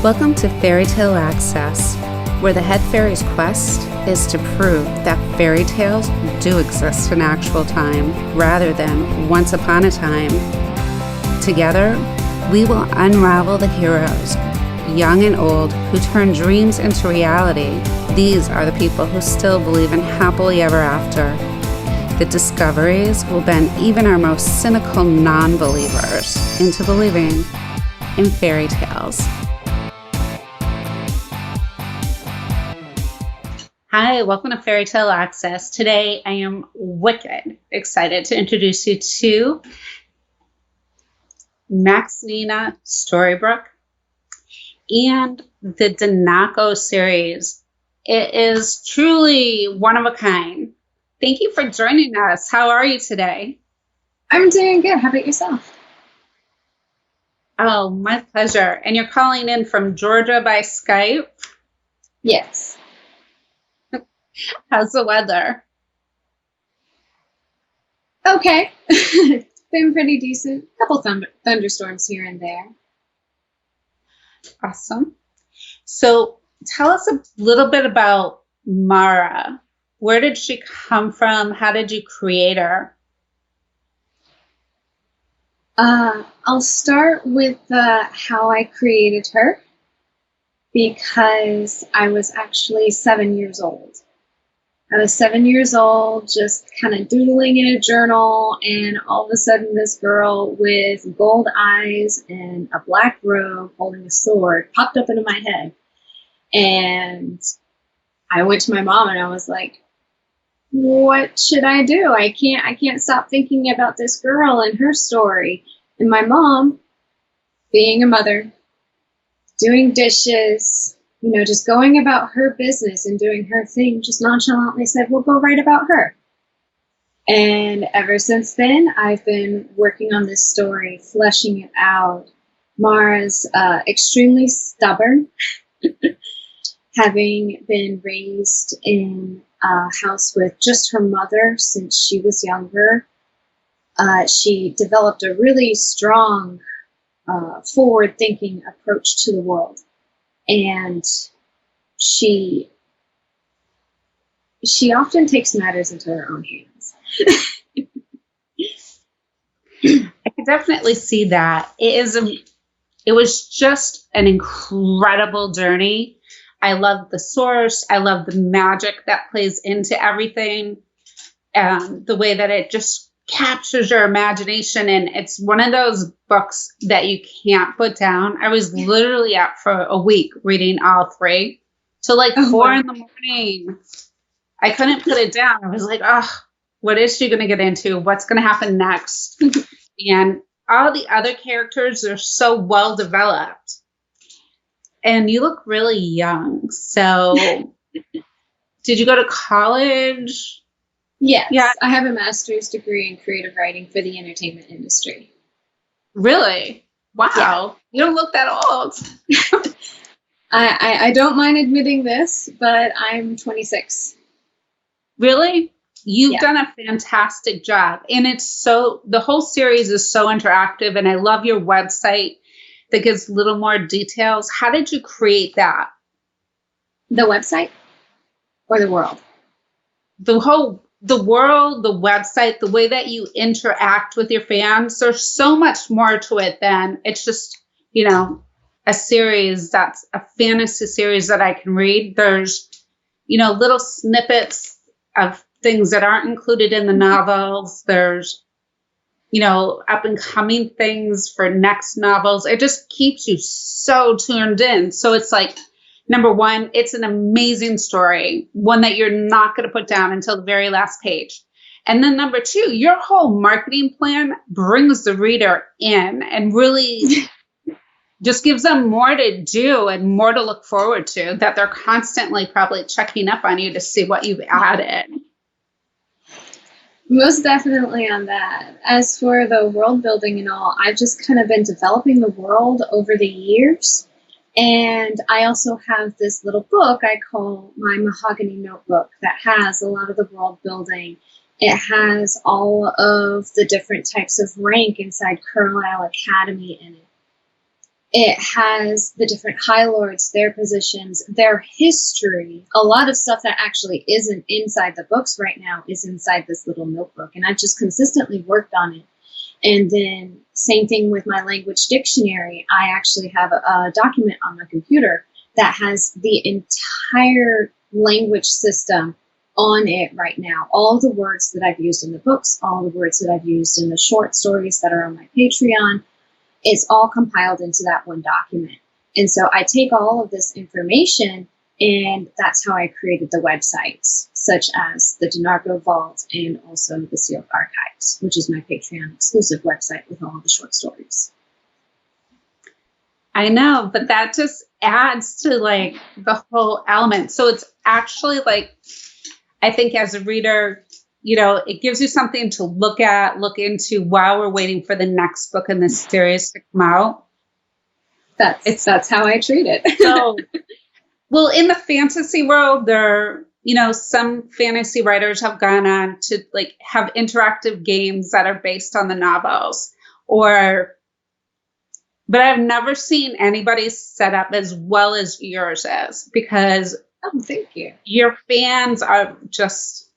Welcome to Fairy Tale Access, where the head fairy's quest is to prove that fairy tales do exist in actual time rather than once upon a time. Together, we will unravel the heroes, young and old, who turn dreams into reality. These are the people who still believe in happily ever after. The discoveries will bend even our most cynical non-believers into believing in fairy tales. Hi, welcome to Fairy Tale Access. Today I am wicked excited to introduce you to Maxina Storibrook and the Danarko series. It is truly one of a kind. Thank you for joining us. How are you today? I'm doing good. How about yourself? Oh, my pleasure. And you're calling in from Georgia by Skype? Yes. How's the weather? Okay. It's been pretty decent. A couple thunderstorms here and there. Awesome. So tell us a little bit about Mara. Where did she come from? How did you create her? I'll start with how I created her, because I was actually 7 years old. I was 7 years old, just kind of doodling in a journal, and all of a sudden this girl with gold eyes and a black robe holding a sword popped up into my head. And I went to my mom and I was like, what should I do? I can't stop thinking about this girl and her story. And my mom, being a mother, doing dishes, just going about her business and doing her thing, just nonchalantly said, we'll go write about her. And ever since then, I've been working on this story, fleshing it out. Mara's extremely stubborn, having been raised in a house with just her mother since she was younger. She developed a really strong, forward-thinking approach to the world. And she often takes matters into her own hands. I can definitely see that. It was just an incredible journey. I love the source. I love the magic that plays into everything. The way that it just captures your imagination, and it's one of those books that you can't put down. I was literally up for a week reading all three till like 4 in the morning. I couldn't put it down. I was like, oh, what is she going to get into? What's going to happen next? And all the other characters are so well developed. And you look really young. So did you go to college? Yes, yeah. I have a master's degree in creative writing for the entertainment industry. Really? Wow. Yeah. You don't look that old. I don't mind admitting this, but I'm 26. Really? You've done a fantastic job. And the whole series is so interactive, and I love your website that gives a little more details. How did you create that? The website or the world? The world, the website, the way that you interact with your fans. There's so much more to it than it's just, a series that's a fantasy series that I can read. There's, little snippets of things that aren't included in the novels. There's, up and coming things for next novels. It just keeps you so tuned in. So it's like, number one, it's an amazing story, one that you're not going to put down until the very last page. And then number two, your whole marketing plan brings the reader in and really just gives them more to do and more to look forward to, that they're constantly probably checking up on you to see what you've added. Most definitely on that. As for the world building and all, I've just kind of been developing the world over the years. And I also have this little book I call my Mahogany Notebook that has a lot of the world building. It has all of the different types of rank inside Carlisle Academy in it. It has the different High Lords, their positions, their history. A lot of stuff that actually isn't inside the books right now is inside this little notebook. And I've just consistently worked on it. And then same thing with my language dictionary. I actually have a document on my computer that has the entire language system on it right now. All the words that I've used in the books, all the words that I've used in the short stories that are on my Patreon, it's all compiled into that one document. And so I take all of this information, and that's how I created the websites, such as the Danarko Vault and also the Sealed Archives, which is my Patreon exclusive website with all the short stories. I know, but that just adds to like the whole element. So it's actually like, I think as a reader, you know, it gives you something to look at, look into while we're waiting for the next book in this series to come out. That's how I treat it. So, well, in the fantasy world, there, you know, some fantasy writers have gone on to like have interactive games that are based on the novels, but I've never seen anybody set up as well as yours is, because thank you. Your fans are just,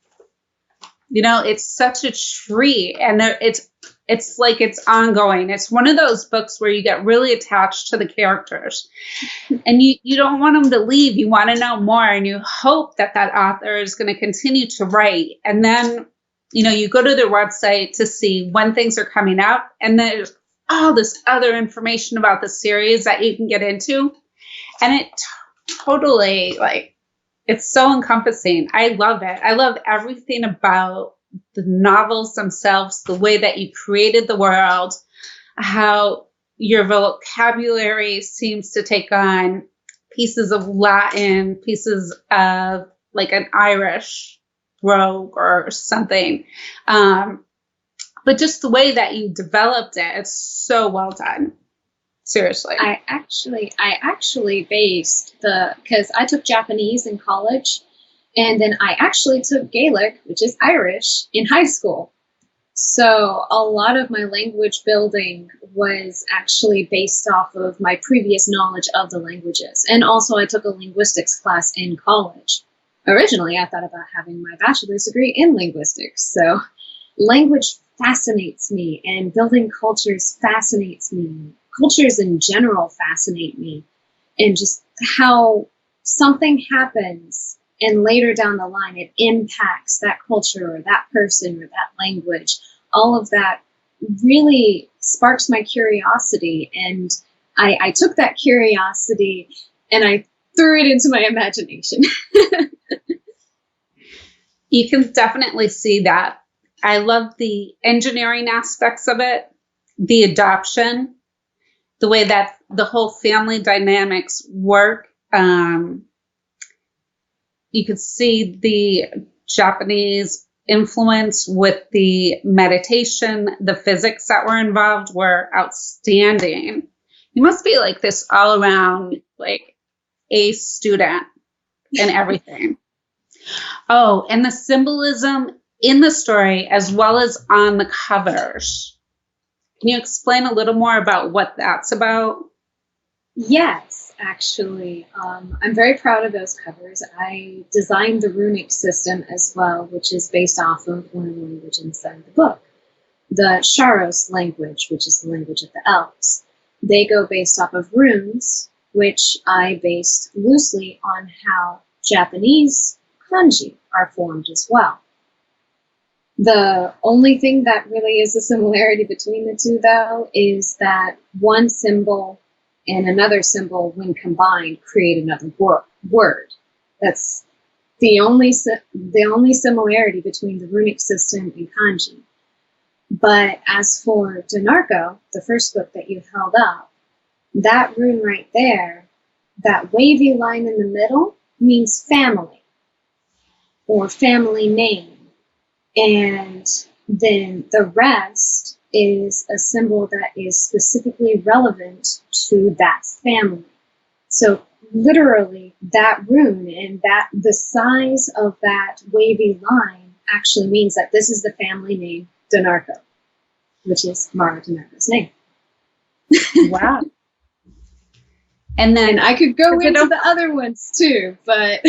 you know, it's such a treat, and it's like it's ongoing. It's one of those books where you get really attached to the characters, and you don't want them to leave. You want to know more, and you hope that author is going to continue to write. And then, you know, you go to their website to see when things are coming out, and there's all this other information about the series that you can get into, and it totally, like, it's so encompassing. I love it. I love everything about the novels themselves, the way that you created the world, how your vocabulary seems to take on pieces of Latin, pieces of like an Irish brogue or something. But just the way that you developed it, it's so well done. Seriously. I actually based because I took Japanese in college, and then I actually took Gaelic, which is Irish, in high school. So a lot of my language building was actually based off of my previous knowledge of the languages. And also I took a linguistics class in college. Originally, I thought about having my bachelor's degree in linguistics. So language fascinates me, and building cultures fascinates me. Cultures in general fascinate me, and just how something happens and later down the line it impacts that culture or that person or that language. All of that really sparks my curiosity, and I took that curiosity and I threw it into my imagination. You can definitely see that. I love the engineering aspects of it, the adoption, the way that the whole family dynamics work. You could see the Japanese influence with the meditation, the physics that were involved were outstanding. You must be like this all around, like, A student and everything. Oh, and the symbolism in the story as well as on the covers. Can you explain a little more about what that's about? Yes, actually. I'm very proud of those covers. I designed the runic system as well, which is based off of one of the languages inside the book. The Sharos language, which is the language of the Elves. They go based off of runes, which I based loosely on how Japanese kanji are formed as well. The only thing that really is a similarity between the two, though, is that one symbol and another symbol, when combined, create another word. That's the only similarity between the runic system and kanji. But as for Danarko, the first book that you held up, that rune right there, that wavy line in the middle, means family or family name. And then the rest is a symbol that is specifically relevant to that family. So literally that rune and that the size of that wavy line actually means that this is the family name Danarko, which is Mara Danarko's name. Wow. And then And I could go Because I into don't- the other ones too, but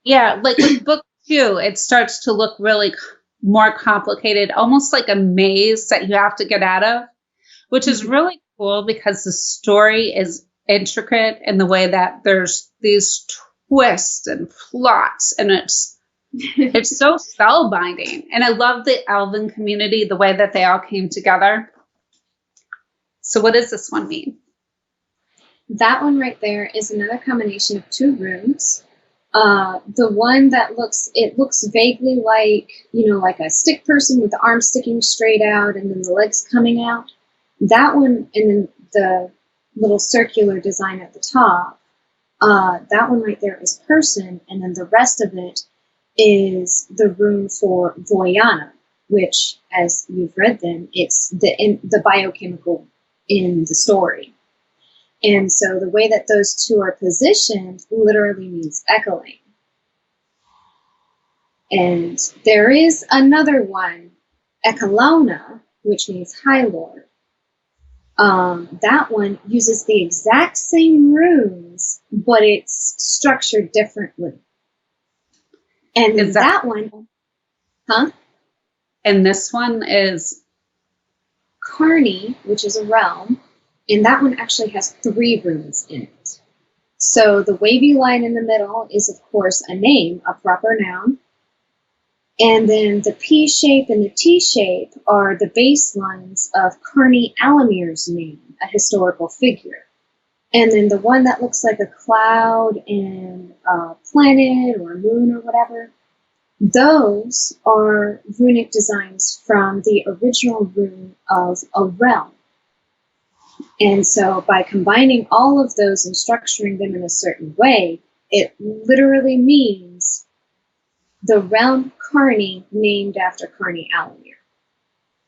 yeah, like with book 2, it starts to look really more complicated, almost like a maze that you have to get out of, which is really cool because the story is intricate in the way that there's these twists and plots, and it's so spellbinding. And I love the Elven community, the way that they all came together. So what does this one mean? that one right there is another combination of 2 rooms. The one that looks vaguely like, like a stick person with the arms sticking straight out and then the legs coming out. That one, and then the little circular design at the top, that one right there is person, and then the rest of it is the room for Voyana, which, as you've read them, it's the biochemical in the story. And so the way that those 2 are positioned literally means Ecalain. And there is another one, Ecalain, which means High Lord. That one uses the exact same runes, but it's structured differently. And Is that one, huh? And this one is Carni, which is a realm, and that one actually has 3 runes in it. So the wavy line in the middle is, of course, a name, a proper noun. And then the P shape and the T shape are the baselines of Carni Alamir's name, a historical figure. And then the one that looks like a cloud and a planet or a moon or whatever, those are runic designs from the original rune of a realm. And so by combining all of those and structuring them in a certain way, it literally means the realm Carni named after Carni Alamir,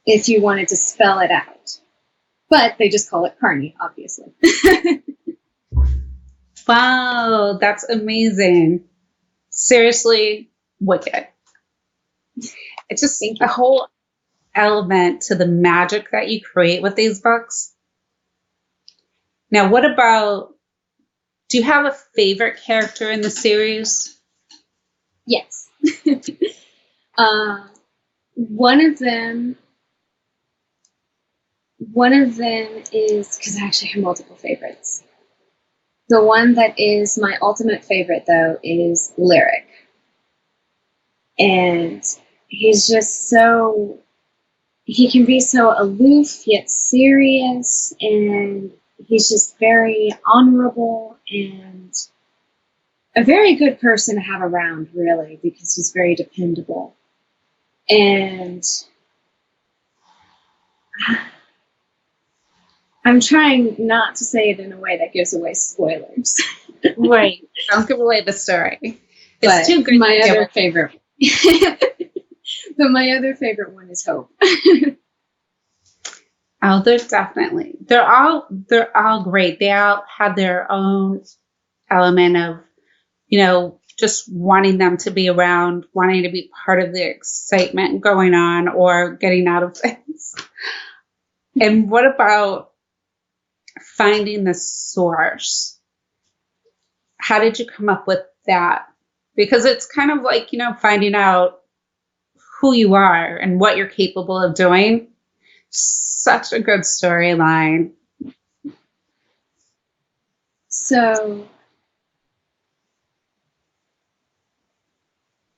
if you wanted to spell it out. But they just call it Carni, obviously. wow, that's amazing. Seriously, wicked. It's just a whole element to the magic that you create with these books. Now, what about, do you have a favorite character in the series? Yes. One of them is, because I actually have multiple favorites. The one that is my ultimate favorite, though, is Lyric. And he's just he can be so aloof yet serious, and he's just very honorable and a very good person to have around, really, because he's very dependable. And I'm trying not to say it in a way that gives away spoilers. Right. Don't give away the story. It's too good. My other favorite. But my other favorite one is Hope. Oh, they're all great. They all have their own element of, just wanting them to be around, wanting to be part of the excitement going on or getting out of things. And what about finding the source? How did you come up with that? Because it's kind of like, finding out who you are and what you're capable of doing. Such a good storyline. So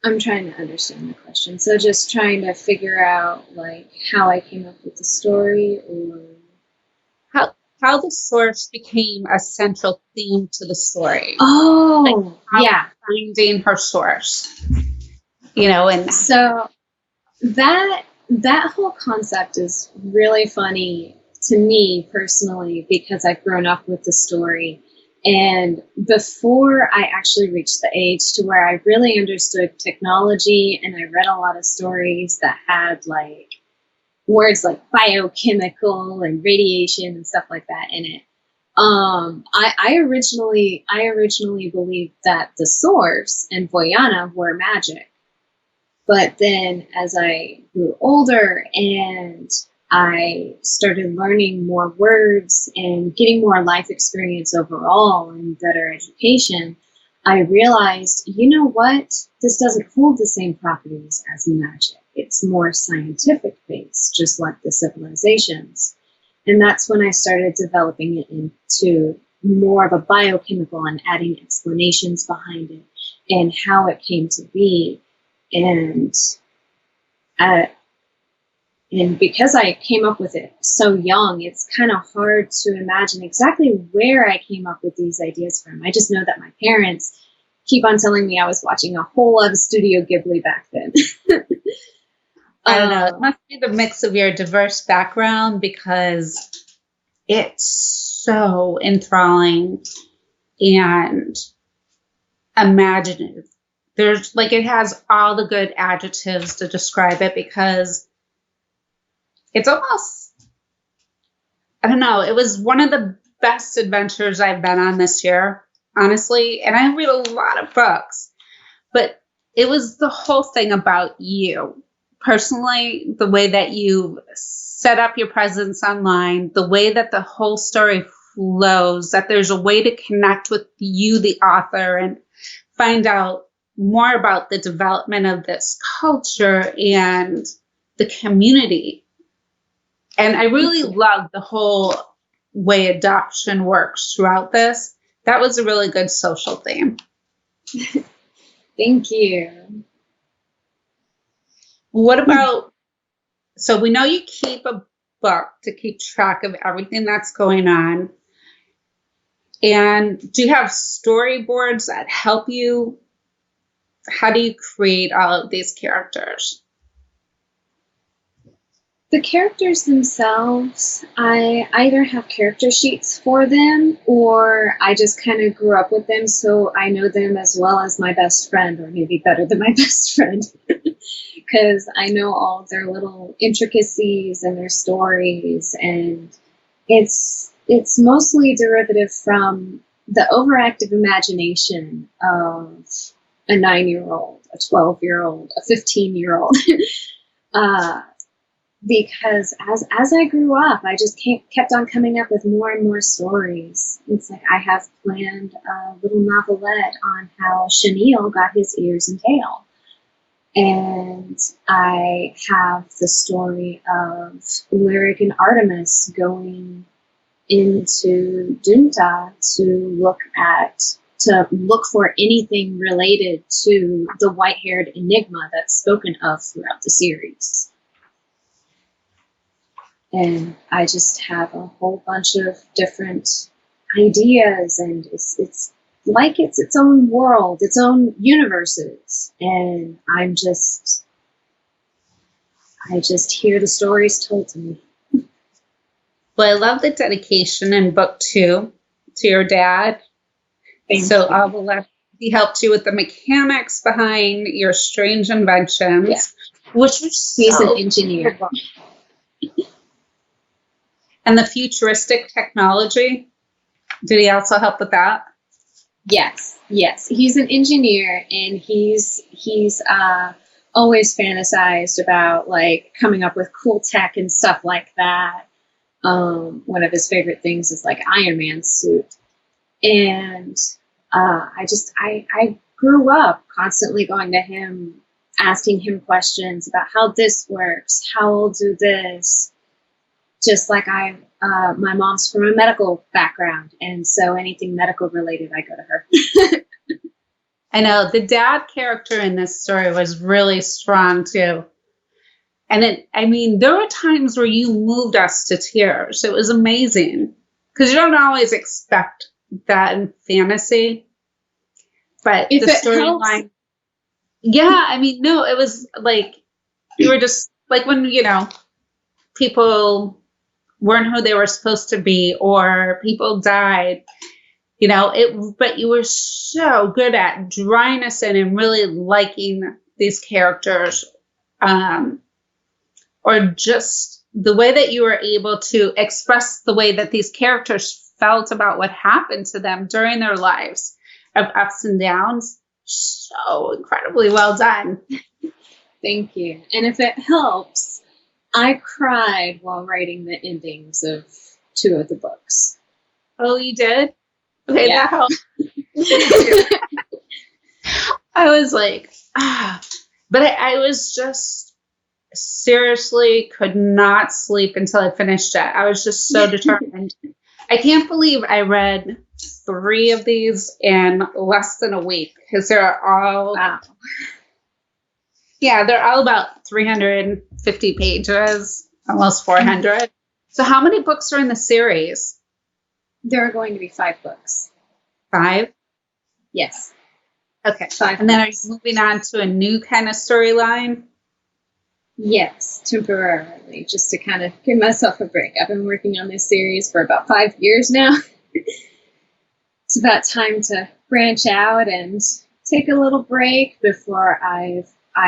I'm trying to understand the question. So just trying to figure out how I came up with the story, or how the source became a central theme to the story. Oh, yeah. Finding her source. And so that whole concept is really funny to me personally, because I've grown up with the story. And before I actually reached the age to where I really understood technology, and I read a lot of stories that had words like biochemical and radiation and stuff like that in it. I originally believed that the source and Voyana were magic. But then as I grew older and I started learning more words and getting more life experience overall and better education, I realized, you know what? This doesn't hold the same properties as magic. It's more scientific based, just like the civilizations. And that's when I started developing it into more of a biochemical and adding explanations behind it and how it came to be. And uh, and because I came up with it so young, it's kind of hard to imagine exactly where I came up with these ideas from. I just know that my parents keep on telling me I was watching a whole lot of Studio Ghibli back then. I don't know. It must be the mix of your diverse background, because it's so enthralling and imaginative. There's like, it has all the good adjectives to describe it, because it's almost, I don't know, it was one of the best adventures I've been on this year, honestly. And I read a lot of books, but it was the whole thing about you. Personally, the way that you set up your presence online, the way that the whole story flows, that there's a way to connect with you, the author, and find out more about the development of this culture and the community. And I really love the whole way adoption works throughout this. That was a really good social theme. Thank you. What about, so we know you keep a book to keep track of everything that's going on. And do you have storyboards that help you? How do you create all of these characters? The characters themselves, I either have character sheets for them, or I just kind of grew up with them, so I know them as well as my best friend, or maybe better than my best friend, because I know all their little intricacies and their stories, and it's mostly derivative from the overactive imagination of a 9-year-old, a 12-year-old, a 15-year-old. Because as I grew up, I just kept on coming up with more and more stories. It's like I have planned a little novelette on how Chenille got his ears and tail. And I have the story of Lyric and Artemis going into Dunta to look for anything related to the white-haired enigma that's spoken of throughout the series. And I just have a whole bunch of different ideas, and it's like it's its own world, its own universes. And I just hear the stories told to me. Well, I love the dedication in book 2 to your dad. So I will let he helped you with the mechanics behind your strange inventions, which was he's an engineer. And the futuristic technology, did he also help with that? Yes. He's an engineer, and he's always fantasized about like coming up with cool tech and stuff like that. One of his favorite things is like Iron Man's suit, and I grew up constantly going to him, asking him questions about how this works, how I'll do this. Just like my mom's from a medical background, and so anything medical related, I go to her. I know the dad character in this story was really strong too. And there were times where you moved us to tears. It was amazing, because you don't always expect that in fantasy. But if the storyline, no, it was like you were just like when people weren't who they were supposed to be, or people died, but you were so good at drawing us in and really liking these characters, or just the way that you were able to express the way that these characters felt about what happened to them during their lives of ups and downs. So incredibly well done. Thank you. And if it helps, I cried while writing the endings of 2 of the books. Oh, you did? Okay, Yeah. that helped. I was like, but I was just seriously could not sleep until I finished it. I was just so determined. I can't believe I read 3 of these in less than a week because they're all, Wow. yeah, they're all about 350 pages, almost 400. So how many books are in the series? There are going to be 5 books. 5? Yes. Okay. 5 And then are you books. moving on to a new kind of storyline? Yes, temporarily, just to kind of give myself a break. I've been working on this series for about 5 years now. It's about time to branch out and take a little break before I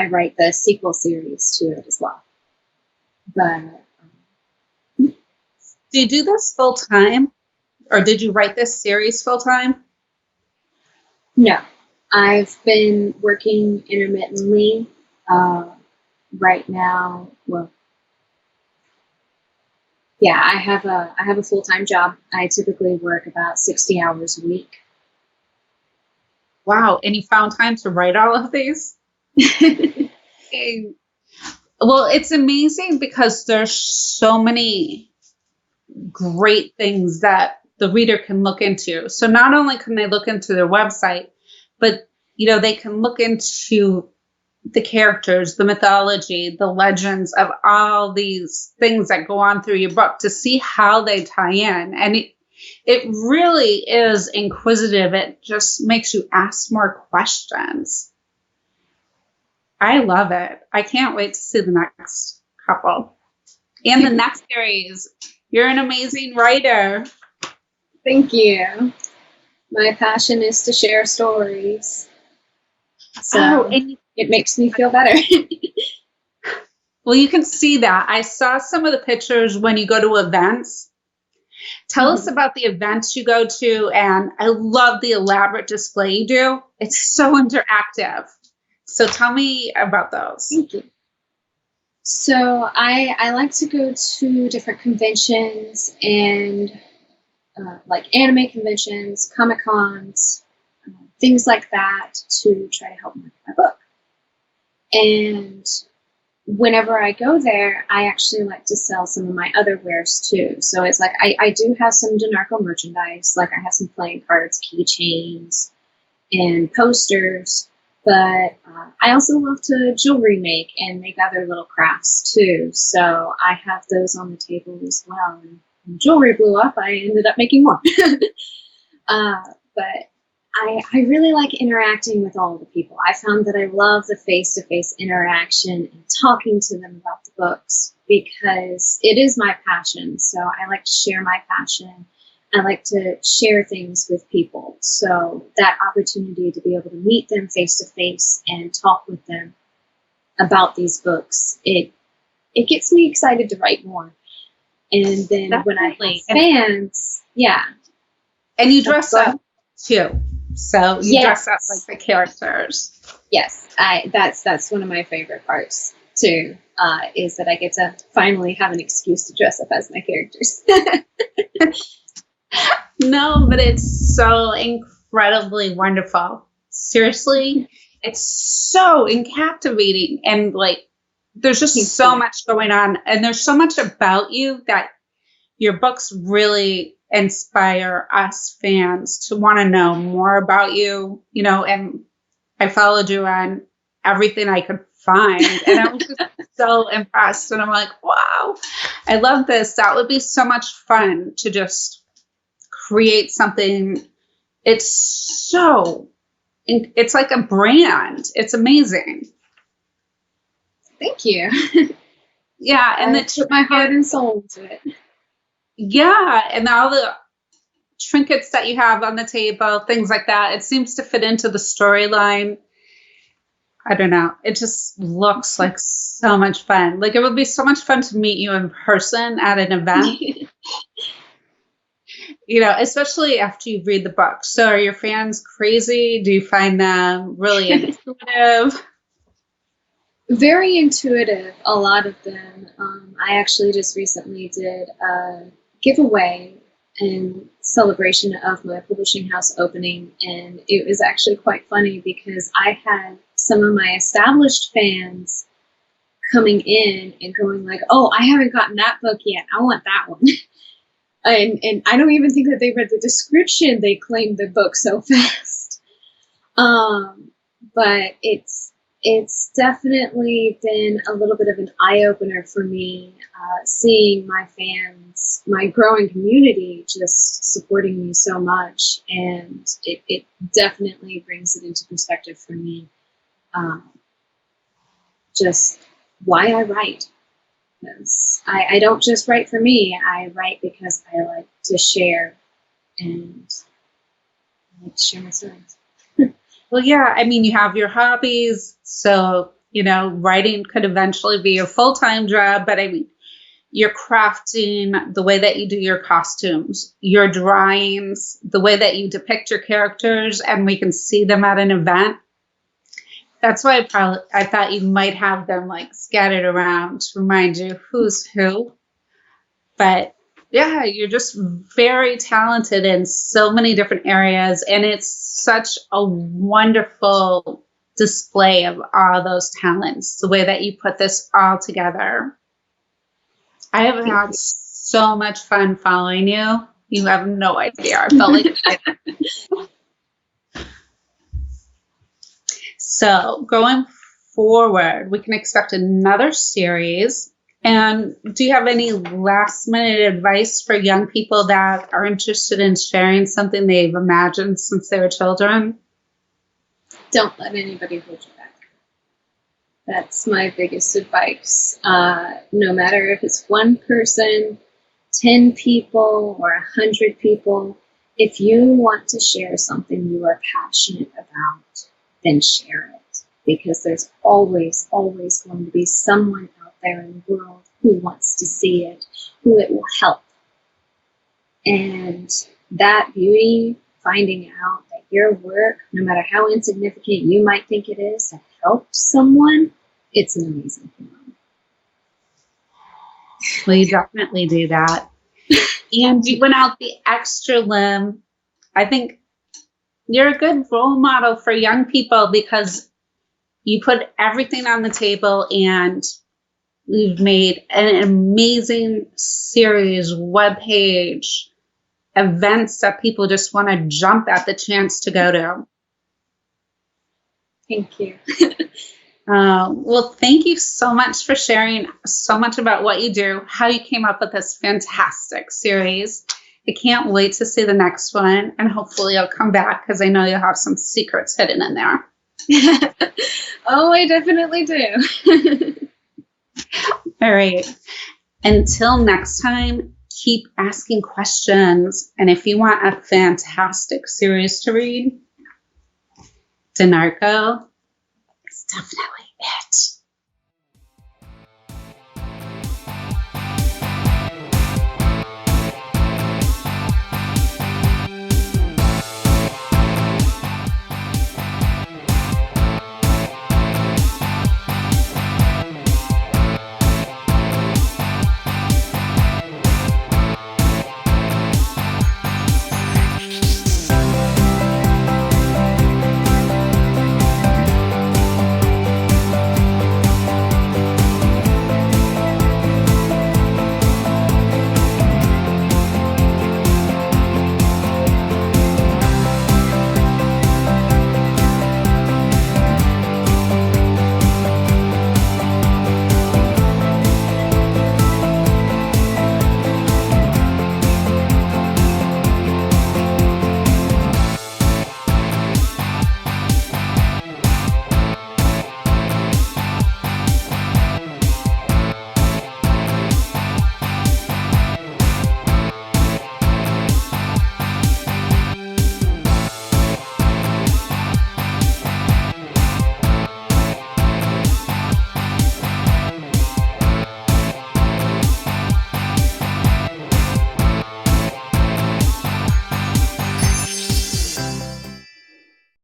write the sequel series to it as well. But Do you do this full time? Or did you write this series full time? no, I've been working intermittently. Right now, well, yeah, I have a full-time job. I typically work about 60 hours a week. Wow. And you found time to write all of these? Well, it's amazing because there's so many great things that the reader can look into. So not only can they look into their website, but they can look into the characters, the mythology, the legends of all these things that go on through your book to see how they tie in. And it really is inquisitive. It just makes you ask more questions. I love it. I can't wait to see the next couple. And the next series. You're an amazing writer. Thank you. My passion is to share stories. So and it makes me feel better. well, you can see that. I saw some of the pictures when you go to events. Tell us about the events you go to, and I love the elaborate display you do. It's so interactive. So tell me about those. Thank you. So I like to go to different conventions and like anime conventions, Comic-Cons, things like that to try to help market my book. And whenever I go there, I actually like to sell some of my other wares too. So it's like I do have some Danarko merchandise, like I have some playing cards, keychains, and posters. But I also love to jewelry make and make other little crafts too. So I have those on the table as well. And when jewelry blew up, I ended up making more. But I really like interacting with all the people. I found that I love the face-to-face interaction and talking to them about the books because it is my passion. So I like to share my passion. I like to share things with people. So that opportunity to be able to meet them face-to-face and talk with them about these books, it gets me excited to write more. And then when I have fans, yeah. And you dress up too. So you dress up like the characters. Yes, that's one of my favorite parts too, is that I get to finally have an excuse to dress up as my characters. No, but it's so incredibly wonderful. Seriously, it's so captivating. And like, there's just so much going on. And there's so much about you that your books really inspire us fans to want to know more about you, and I followed you on everything I could find. And I was just so impressed. And I'm like, wow, I love this. That would be so much fun to just create something. It's like a brand. It's amazing. Thank you. Yeah. And I put my heart and soul into it. Yeah. And all the trinkets that you have on the table, things like that. It seems to fit into the storyline. I don't know. It just looks like so much fun. Like it would be so much fun to meet you in person at an event. Especially after you read the book. So are your fans crazy? Do you find them really intuitive? Very intuitive, a lot of them. I actually just recently did a giveaway in celebration of my publishing house opening, and it was actually quite funny because I had some of my established fans coming in and going like, "Oh, I haven't gotten that book yet. I want that one." and I don't even think that they read the description. They claimed the book so fast. But it's definitely been a little bit of an eye-opener for me, seeing my fans, my growing community, just supporting me so much, and it definitely brings it into perspective for me, just why I write. Because I don't just write for me, I write because I like to share, and I like to share my stories. Well, yeah, I mean, you have your hobbies, so, writing could eventually be a full-time job, but I mean, you're crafting, the way that you do your costumes, your drawings, the way that you depict your characters, and we can see them at an event. That's why I thought you might have them like scattered around to remind you who's who. But yeah, you're just very talented in so many different areas, and it's such a wonderful display of all those talents, the way that you put this all together. I have had so much fun following you. You have no idea. I felt like So going forward, we can expect another series. And do you have any last minute advice for young people that are interested in sharing something they've imagined since they were children? Don't let anybody hold you back. That's my biggest advice. No matter if it's one person, 10 people, or 100 people, if you want to share something you are passionate about, then share it. Because there's always, always going to be someone out there in the world who wants to see it, who it will help. And that beauty, finding out that your work, no matter how insignificant you might think it is, has helped someone, it's an amazing feeling. Well, you definitely do that. And you went out the extra limb. I think you're a good role model for young people because you put everything on the table and you've made an amazing series, webpage, events that people just want to jump at the chance to go to. Thank you. Well, thank you so much for sharing so much about what you do, how you came up with this fantastic series. I can't wait to see the next one, and hopefully you'll come back because I know you'll have some secrets hidden in there. Oh, I definitely do. All right. Until next time, keep asking questions. And if you want a fantastic series to read, Danarko is definitely it.